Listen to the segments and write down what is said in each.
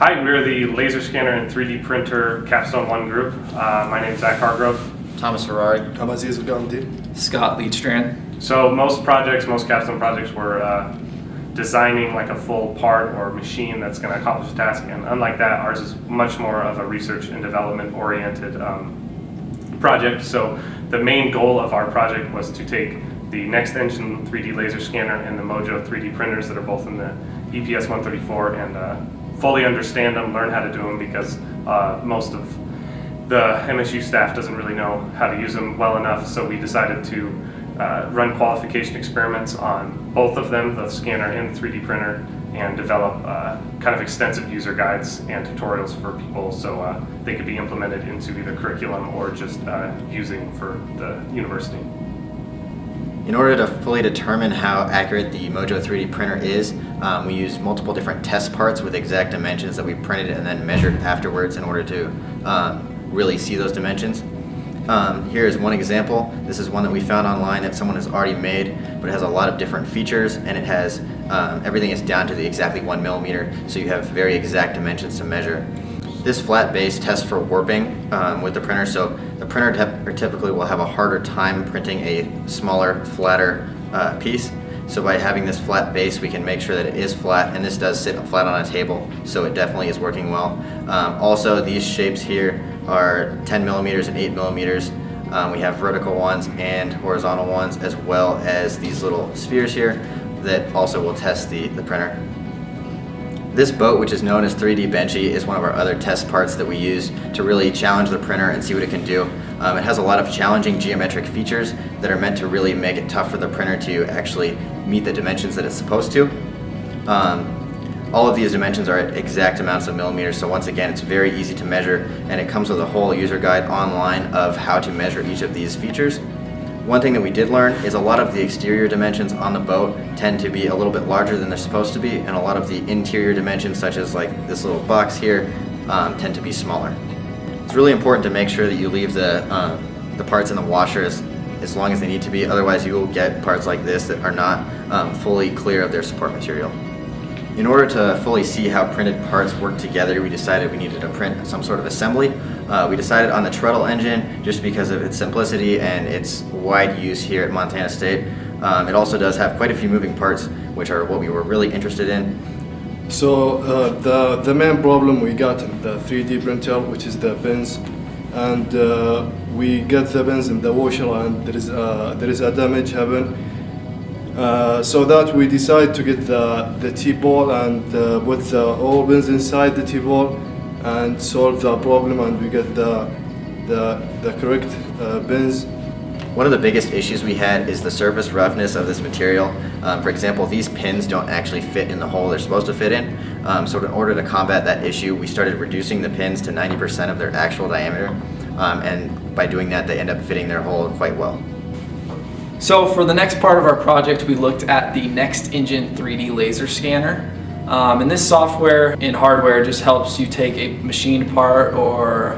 Hi, we're the laser scanner and 3D printer Capstone One group. My name is Zach Hargrove. Thomas Harari. I'm Aziz Al-Ghamdi. Scott Leachstrand. So most Capstone projects were designing like a full part or machine that's going to accomplish a task, and unlike that, ours is much more of a research and development oriented project. So the main goal of our project was to take the NextEngine 3D laser scanner and the Mojo 3D printers that are both in the EPS 134 and fully understand them, learn how to do them, because most of the MSU staff doesn't really know how to use them well enough. So we decided to run qualification experiments on both of them, the scanner and the 3D printer, and develop kind of extensive user guides and tutorials for people so they could be implemented into either curriculum or just using for the university. In order to fully determine how accurate the Mojo 3D printer is, we used multiple different test parts with exact dimensions that we printed and then measured afterwards in order to really see those dimensions. Here is one example. This is one that we found online that someone has already made, but it has a lot of different features, and it has everything is down to the exactly 1 millimeter, so you have very exact dimensions to measure. This flat base tests for warping with the printer, so the printer typically will have a harder time printing a smaller, flatter piece. So by having this flat base, we can make sure that it is flat, and this does sit flat on a table, so it definitely is working well. Also, these shapes here are 10 millimeters and 8 millimeters. We have vertical ones and horizontal ones, as well as these little spheres here that also will test the printer. This boat, which is known as 3D Benchy, is one of our other test parts that we use to really challenge the printer and see what it can do. It has a lot of challenging geometric features that are meant to really make it tough for the printer to actually meet the dimensions that it's supposed to. All of these dimensions are at exact amounts of millimeters, so once again, it's very easy to measure, and it comes with a whole user guide online of how to measure each of these features. One thing that we did learn is a lot of the exterior dimensions on the boat tend to be a little bit larger than they're supposed to be, and a lot of the interior dimensions, such as like this little box here, tend to be smaller. It's really important to make sure that you leave the parts in the washer as long as they need to be, otherwise you will get parts like this that are not fully clear of their support material. In order to fully see how printed parts work together, we decided we needed to print some sort of assembly. We decided on the Treadle engine just because of its simplicity and its wide use here at Montana State. It also does have quite a few moving parts, which are what we were really interested in. So the main problem we got in the 3D printer, which is the pins, and we get the pins in the washer, and there is a damage happen. So that we decide to get the T-ball and put the all pins inside the T-ball and solve the problem, and we get the correct pins. One of the biggest issues we had is the surface roughness of this material. For example, these pins don't actually fit in the hole they're supposed to fit in. So in order to combat that issue, we started reducing the pins to 90% of their actual diameter. And by doing that, they end up fitting their hole quite well. So for the next part of our project, we looked at the NextEngine 3D laser scanner. And this software and hardware just helps you take a machined part or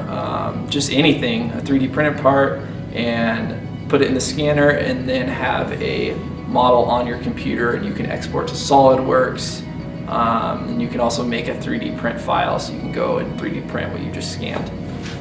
just anything, a 3D printed part, and put it in the scanner and then have a model on your computer, and you can export to SolidWorks. And you can also make a 3D print file, so you can go and 3D print what you just scanned.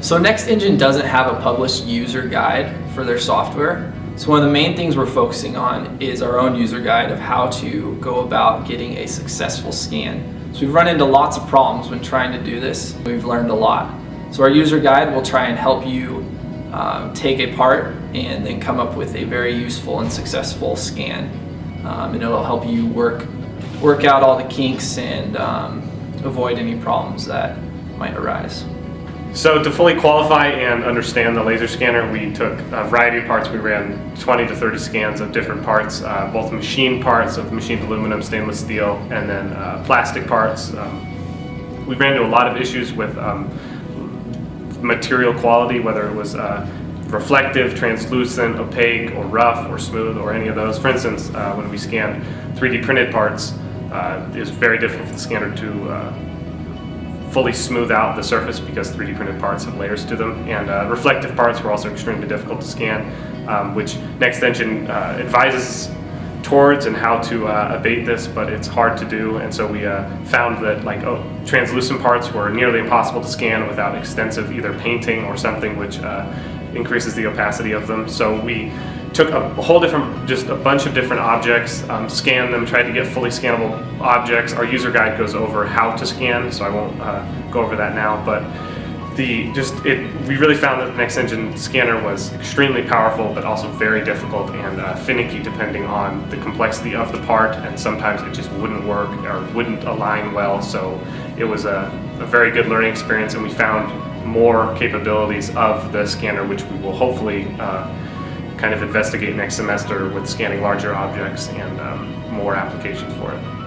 So NextEngine doesn't have a published user guide for their software. So one of the main things we're focusing on is our own user guide of how to go about getting a successful scan. So we've run into lots of problems when trying to do this. We've learned a lot. So our user guide will try and help you take a part and then come up with a very useful and successful scan. And it'll help you work out all the kinks and avoid any problems that might arise. So to fully qualify and understand the laser scanner, we took a variety of parts. We ran 20 to 30 scans of different parts, both machined parts of machined aluminum, stainless steel, and then plastic parts. We ran into a lot of issues with material quality, whether it was reflective, translucent, opaque, or rough, or smooth, or any of those. For instance, when we scanned 3D printed parts, it was very difficult for the scanner to fully smooth out the surface because 3D printed parts have layers to them, and reflective parts were also extremely difficult to scan, which NextEngine advises towards and how to abate this, but it's hard to do. And so we found that translucent parts were nearly impossible to scan without extensive either painting or something which increases the opacity of them. So we took just a bunch of different objects, scanned them, tried to get fully scannable objects. Our user guide goes over how to scan, so I won't go over that now, but we really found that the NextEngine scanner was extremely powerful, but also very difficult and finicky depending on the complexity of the part, and sometimes it just wouldn't work or wouldn't align well. So it was a very good learning experience, and we found more capabilities of the scanner, which we will hopefully kind of investigate next semester with scanning larger objects and more applications for it.